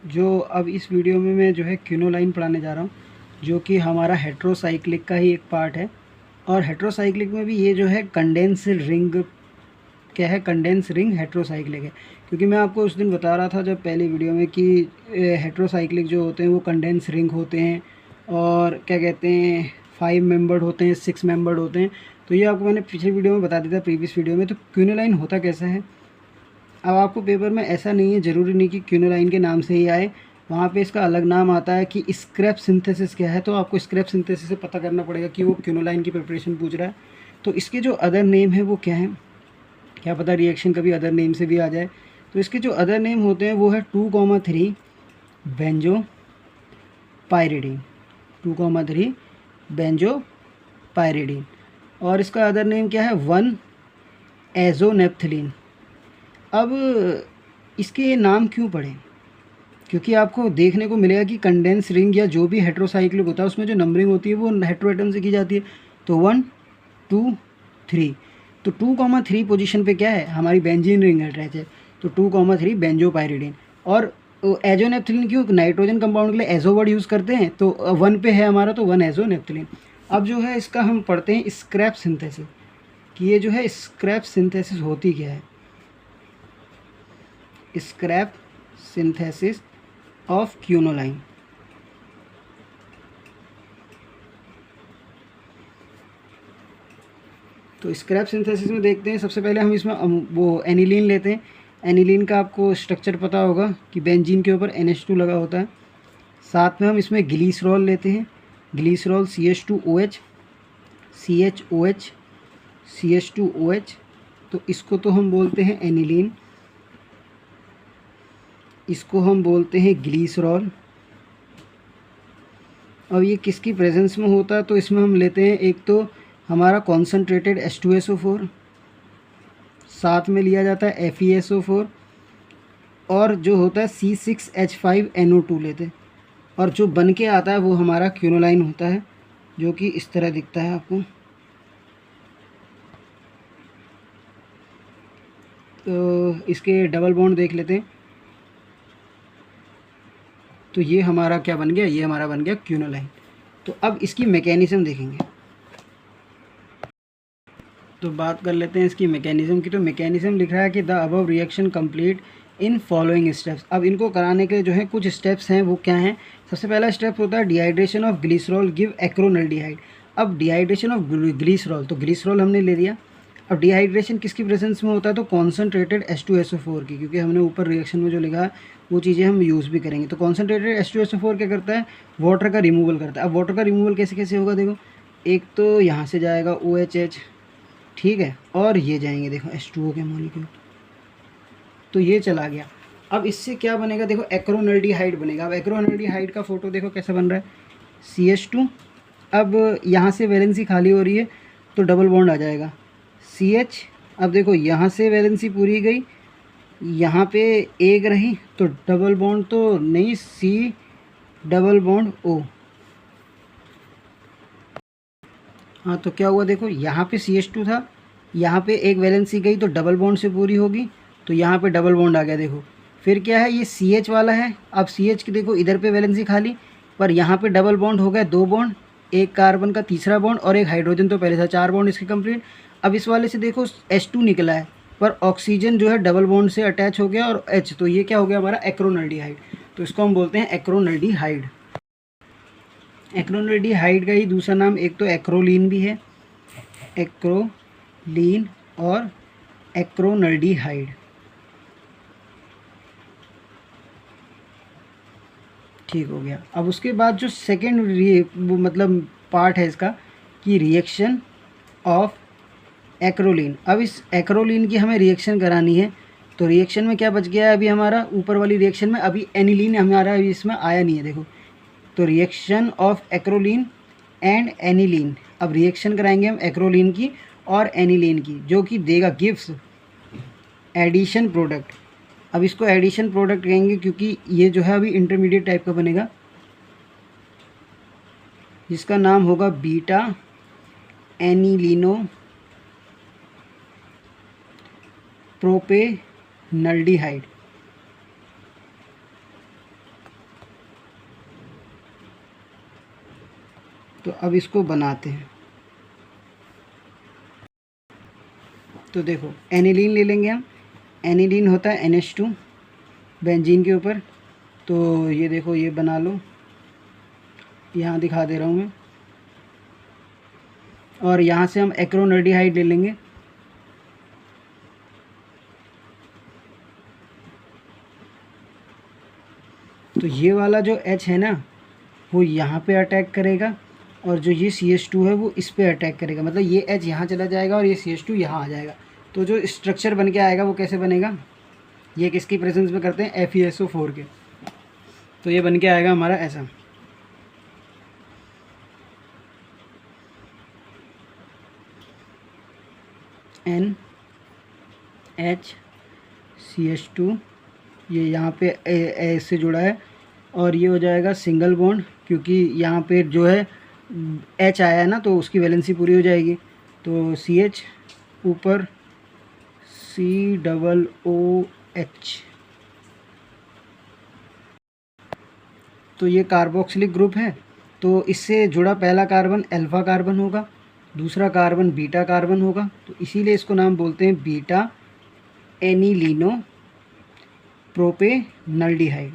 जो अब इस वीडियो में मैं जो है क्विनोलाइन पढ़ाने जा रहा हूँ, जो कि हमारा हेट्रोसाइक्लिक का ही एक पार्ट है। और हेट्रोसाइक्लिक में भी ये जो है कंडेंस रिंग क्या है, कंडेंस रिंग हेट्रोसाइक्लिक है। क्योंकि मैं आपको उस दिन बता रहा था जब पहली वीडियो में कि हेट्रोसाइक्लिक जो होते हैं वो कंडेंस रिंग होते हैं और क्या कहते हैं 5 मेंबर्ड होते हैं, 6 मेंबर्ड होते हैं। तो ये आपको मैंने पिछली वीडियो में बता दिया था, प्रीवियस वीडियो में। तो क्विनोलाइन होता कैसा है, अब आपको पेपर में ऐसा नहीं है, ज़रूरी नहीं कि क्विनोलाइन के नाम से ही आए, वहाँ पे इसका अलग नाम आता है कि स्क्रैप सिंथेसिस क्या है। तो आपको स्क्रैप सिंथेसिस से पता करना पड़ेगा कि वो क्विनोलाइन की प्रिपरेशन पूछ रहा है। तो इसके जो अदर नेम है वो क्या है, क्या पता रिएक्शन कभी अदर नेम से भी आ जाए। तो इसके जो अदर नेम होते हैं वो है 2,3 बेंजो पायरिडीन, 2,3 बेंजो पायरिडीन। और इसका अदर नेम क्या है, 1 एजोनेप्थिलीन। अब इसके नाम क्यों पड़े, क्योंकि आपको देखने को मिलेगा कि कंडेंस रिंग या जो भी हेट्रोसाइक्लिक होता है उसमें जो नंबरिंग होती है वो हेट्रोएटम से की जाती है। तो 1 2 3, तो 2,3 पोजीशन पे क्या है, हमारी बेंजीन रिंग एड्रेस है। तो 2,3 बेंजोपायरिडीन। और एजोनेप्थिलीन क्यों, नाइट्रोजन कंपाउंड के लिए एजो वर्ड यूज़ करते हैं, तो 1 पे है हमारा, तो 1 एजोनेप्थिलीन। अब जो है इसका हम पढ़ते हैं स्क्रैप सिंथेसिस, कि ये जो है स्क्रैप सिंथेसिस होती क्या है। Skraup synthesis of quinoline. तो स्क्रैप सिंथेसिस में देखते हैं, सबसे पहले हम इसमें वो एनिलीन लेते हैं। एनिलीन का आपको स्ट्रक्चर पता होगा कि बेंजीन के ऊपर NH2 लगा होता है। साथ में हम इसमें ग्लीसरॉल लेते हैं, ग्लीसरॉल CH2OH, CHOH, CH2OH। तो इसको तो हम बोलते हैं एनिलीन, इसको हम बोलते हैं ग्लीसरॉल। अब ये किसकी प्रेजेंस में होता है, तो इसमें हम लेते हैं एक तो हमारा कॉन्सनट्रेटेड H2SO4, साथ में लिया जाता है FeSO4, और जो होता है C6H5NO2 लेते हैं। और जो बन के आता है वो हमारा क्विनोलाइन होता है, जो कि इस तरह दिखता है आपको। तो इसके डबल बॉन्ड देख लेते हैं। तो ये हमारा क्या बन गया, ये हमारा बन गया क्विनोलाइन। तो अब इसकी मैकेनिज्म देखेंगे। तो बात कर लेते हैं इसकी मैकेनिज्म की। तो मैकेनिज्म लिख रहा है कि the above reaction complete in following steps. अब इनको कराने के जो है कुछ स्टेप्स हैं, वो क्या हैं। सबसे पहला स्टेप होता है डिहाइड्रेशन ऑफ ग्लिसरॉल गिव एक्रोनल्डिहाइड। अब डिहाइड्रेशन ऑफ ग्लिसरॉल, तो ग्लिसरॉल हमने ले लिया। अब डिहाइड्रेशन किसकी प्रेजेंस में होता है, तो कॉन्सनट्रेटेड H2SO4 की, क्योंकि हमने ऊपर रिएक्शन में जो लिखा है वो चीज़ें हम यूज़ भी करेंगे। तो कॉन्सनट्रेटेड H2SO4 क्या करता है, वाटर का रिमूवल करता है। अब वाटर का रिमूवल कैसे कैसे होगा, देखो एक तो यहाँ से जाएगा OHH, ठीक है, और ये जाएंगे देखो H2O के मॉलिक्यूल, तो ये चला गया। अब इससे क्या बनेगा, देखो एक्रोनल्डिहाइड बनेगा। अब एक्रोनल्डिहाइड का फोटो देखो कैसा बन रहा है, CH2। अब यहाँ से वैलेंसी खाली हो रही है तो डबल बॉन्ड आ जाएगा CH। अब देखो यहाँ से वैलेंसी पूरी गई, यहाँ पे एक रही तो डबल बॉन्ड तो नहीं, C डबल बॉन्ड O। हाँ, तो क्या हुआ, देखो यहाँ पे CH2 था, यहाँ पे एक वैलेंसी गई तो डबल बॉन्ड से पूरी होगी, तो यहाँ पे डबल बॉन्ड आ गया। देखो फिर क्या है, ये CH वाला है। अब CH की देखो इधर पे वैलेंसी खाली, पर यहाँ पे डबल बॉन्ड हो गया, 2 बॉन्ड, एक कार्बन का तीसरा बॉन्ड और एक हाइड्रोजन तो पहले था, 4 बॉन्ड इसके कंप्लीट। अब इस वाले से देखो H2 निकला है, पर ऑक्सीजन जो है डबल बॉन्ड से अटैच हो गया और H, तो ये क्या हो गया हमारा एक्रोनल्डिहाइड। तो इसको हम बोलते हैं एक्रोनल्डिहाइड। एक्रोनल्डिहाइड का ही दूसरा नाम एक तो एक्रोलीन भी है, एक्रोलीन और एक्रोनल्डिहाइड, ठीक हो गया। अब उसके बाद जो सेकेंड वो मतलब पार्ट है इसका, कि रिएक्शन ऑफ एक्रोलीन। अब इस एक्रोलीन की हमें रिएक्शन करानी है, तो रिएक्शन में क्या बच गया है अभी हमारा, ऊपर वाली रिएक्शन में अभी एनिलीन हमारा अभी इसमें आया नहीं है, देखो। तो reaction of acrolein and aniline, अब रिएक्शन कराएंगे हम एक्रोलीन की और एनिलीन की, जो कि देगा गिव्स एडिशन प्रोडक्ट। अब इसको एडिशन प्रोडक्ट कहेंगे क्योंकि ये जो है अभी इंटरमीडिएट टाइप का बनेगा, जिसका नाम होगा बीटा एनिलीनो प्रोपेनल्डिहाइड। तो अब इसको बनाते हैं। तो देखो एनिलीन ले लेंगे हम। एनिलीन होता है NH2 बेंजीन के ऊपर। तो ये देखो ये बना लो, यहाँ दिखा दे रहा हूँ मैं। और यहाँ से हम एक्रोनर्डिहाइड ले लेंगे। तो ये वाला जो H है ना वो यहाँ पे अटैक करेगा, और जो ये CH2 है वो इस पे अटैक करेगा। मतलब ये H यहाँ चला जाएगा और ये CH2 यहाँ आ जाएगा। तो जो स्ट्रक्चर बन के आएगा वो कैसे बनेगा, ये किसकी प्रेजेंस में करते हैं, FeSO4 के। तो ये बन के आएगा हमारा ऐसा। NHCH2 ये यहाँ पे ए से जुड़ा है, और ये हो जाएगा सिंगल बॉन्ड, क्योंकि यहाँ पे जो है H आया है ना तो उसकी वैलेंसी पूरी हो जाएगी। तो CH ऊपर COOH। तो ये कार्बोक्सिलिक ग्रुप है। तो इससे जुड़ा पहला कार्बन अल्फ़ा कार्बन होगा, दूसरा कार्बन बीटा कार्बन होगा। तो इसीलिए इसको नाम बोलते हैं बीटा एनिलीनो प्रोपेनल्डिहाइड।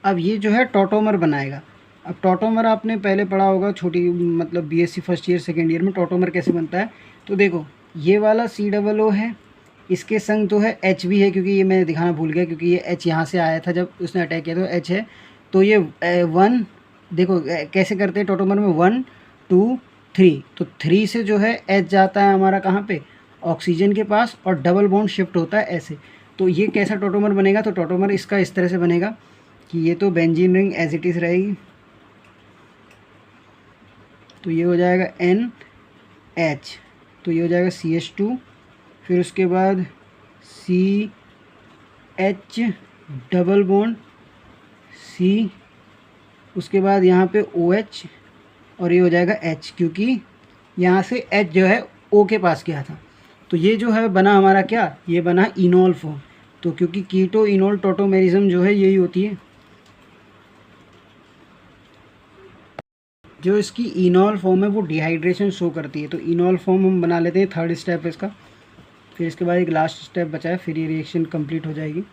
अब ये जो है टॉटोमर बनाएगा। अब टॉटोमर आपने पहले पढ़ा होगा छोटी, मतलब BSc first year second year में टॉटोमर कैसे बनता है। तो देखो ये वाला COO है, इसके संग तो है H भी है, क्योंकि ये मैं दिखाना भूल गया, क्योंकि ये H यहाँ से आया था जब उसने अटैक किया, तो H है। तो ये 1 देखो कैसे करते हैं टॉटोमर में, 1 2 3। तो 3 से जो है H जाता है हमारा कहाँ पे, ऑक्सीजन के पास, और डबल बॉन्ड शिफ्ट होता है ऐसे। तो ये कैसा टॉटोमर बनेगा, तो टॉटोमर इसका इस तरह से बनेगा कि ये तो benzene ring as it is रहेगी। तो ये हो जाएगा NH, तो ये हो जाएगा CH2, फिर उसके बाद CH डबल बॉन्ड C, उसके बाद यहाँ पे OH, और ये हो जाएगा H, क्योंकि यहाँ से H जो है O के पास गया था। तो ये जो है बना हमारा क्या, ये बना इनोल फॉर्म। तो क्योंकि कीटो इनोल टॉटोमेरिज्म जो है यही होती है। जो इसकी इनॉल फॉर्म है वो डिहाइड्रेशन शो करती है। तो इनॉल फॉर्म हम बना लेते हैं, थर्ड स्टेप इसका। फिर इसके बाद एक लास्ट स्टेप बचा है, फिर ये रिएक्शन कंप्लीट हो जाएगी।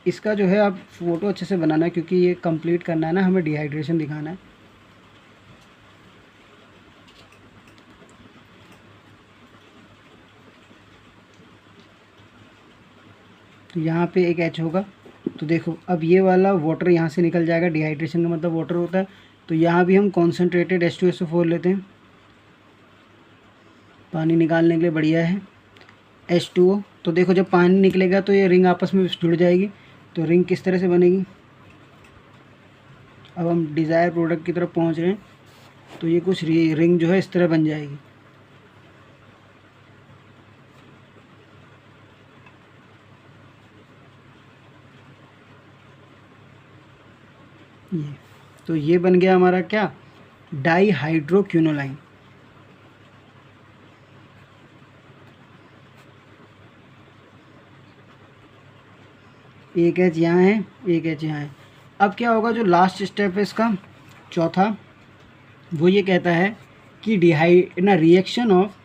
इसका जो है आप फ़ोटो अच्छे से बनाना है, क्योंकि ये कंप्लीट करना है ना, हमें डिहाइड्रेशन दिखाना है। तो यहाँ पे एक H होगा। तो देखो अब ये वाला वाटर यहाँ से निकल जाएगा, डिहाइड्रेशन का मतलब वाटर होता है। तो यहाँ भी हम कॉन्सेंट्रेटेड H2SO4 लेते हैं, पानी निकालने के लिए बढ़िया है H2O। तो देखो जब पानी निकलेगा तो ये रिंग आपस में जुड़ जाएगी। तो रिंग किस तरह से बनेगी, अब हम डिज़ायर प्रोडक्ट की तरफ पहुँच रहे हैं। तो ये कुछ रिंग जो है इस तरह बन जाएगी। ये तो ये बन गया हमारा क्या, डाईहाइड्रोक्विनोलाइन। एक H यहाँ है, एक H यहाँ है। अब क्या होगा, जो लास्ट स्टेप है इसका चौथा, वो ये कहता है कि reaction of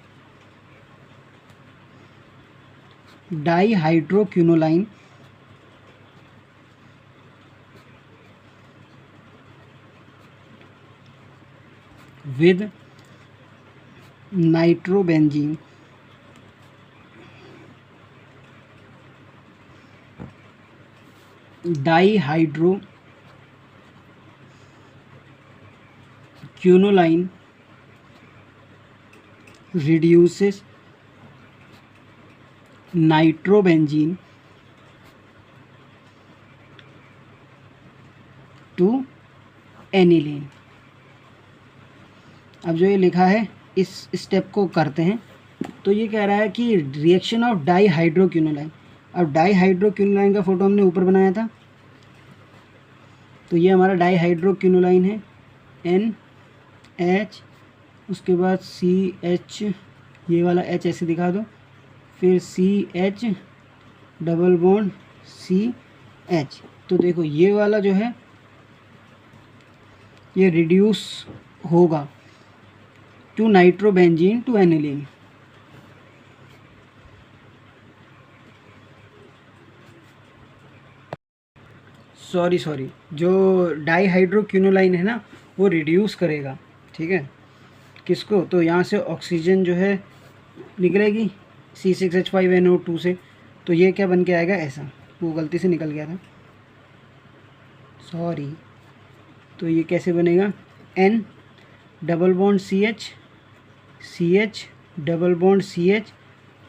dihydroquinoline with nitrobenzene dihydroquinoline reduces nitrobenzene to aniline। अब जो ये लिखा है इस स्टेप को करते हैं। तो ये कह रहा है कि रिएक्शन ऑफ डाईहाइड्रोक्विनोलाइन। अब डाईहाइड्रोक्विनोलाइन का फ़ोटो हमने ऊपर बनाया था। तो ये हमारा डाईहाइड्रोक्विनोलाइन है NH, उसके बाद CH ये वाला H ऐसे दिखा दो, फिर CH डबल बॉन्ड CH। तो देखो ये वाला जो है ये रिड्यूस होगा to nitrobenzene to aniline. Sorry, जो डाईहाइड्रोक्विनोलाइन है ना वो रिड्यूस करेगा, ठीक है, किसको, तो यहाँ से ऑक्सीजन जो है निकलेगी C6H5NO2 से, तो ये क्या बन के आएगा ऐसा, वो गलती से निकल गया था, सॉरी। तो ये कैसे बनेगा, N double bond CH double bond CH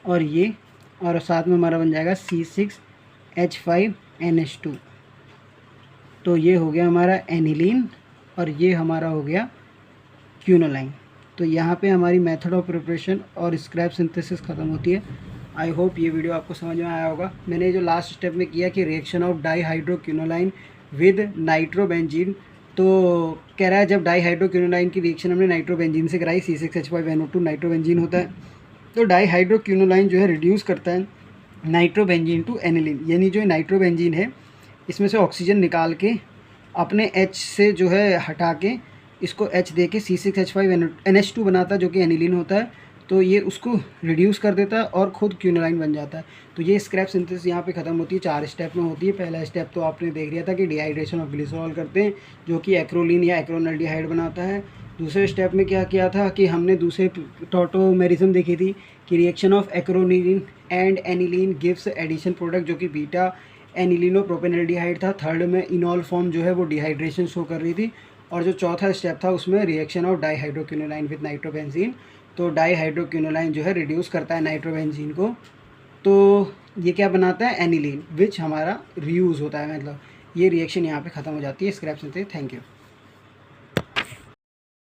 और ये, और साथ में हमारा बन जाएगा C6H5NH2। तो ये हो गया हमारा एनिलीन और ये हमारा हो गया क्विनोलाइन। तो यहाँ पे हमारी मेथड ऑफ प्रिपरेशन और स्क्रैप सिंथेसिस ख़त्म होती है। आई होप ये वीडियो आपको समझ में आया होगा। मैंने जो लास्ट स्टेप में किया कि रिएक्शन ऑफ डाईहाइड्रोक्विनोलाइन विद नाइट्रोबेंजीन, तो कह रहा है जब डाईहाइड्रोक्विनोलाइन की रिएक्शन हमने नाइट्रोबेंजीन से कराई, C6H5NO2 नाइट्रोबेंजीन होता है, तो डाईहाइड्रोक्विनोलाइन जो है रिड्यूस करता है नाइट्रोबेंजीन टू एनिलीन, यानी जो नाइट्रोबेंजीन है इसमें से ऑक्सीजन निकाल के अपने H से जो है हटा के इसको H दे के C6H5NH2 बनाता है जो कि एनिलीन होता है, तो ये उसको रिड्यूस कर देता है और ख़ुद क्विनोलाइन बन जाता है। तो ये स्क्रैप सिंथेसिस यहाँ पे ख़त्म होती है, 4 स्टेप में होती है। पहला स्टेप तो आपने देख लिया था कि डिहाइड्रेशन ऑफ ग्लिसरॉल करते हैं जो कि एक्रोलीन या एक्रोनल्डिहाइड बनाता है। दूसरे स्टेप में क्या किया था कि हमने दूसरे टॉटोमेरिज्म देखी थी कि reaction of acrolein and aniline gives addition product जो कि बीटा एनिलीनो प्रोपेनल्डिहाइड था। थर्ड में इनॉल फॉर्म जो है वो डिहाइड्रेशन शो कर रही थी। और जो चौथा स्टेप था उसमें रिएक्शन ऑफ डाईहाइड्रोक्विनोलाइन विद नाइट्रोबेंजीन, तो डाईहाइड्रोक्विनोलाइन जो है रिड्यूस करता है नाइट्रोबेंजीन को, तो ये क्या बनाता है एनिलीन, विच हमारा रीयूज़ होता है। मतलब ये रिएक्शन यहाँ पे ख़त्म हो जाती है स्क्रैप सिंथेसिस। Thank you.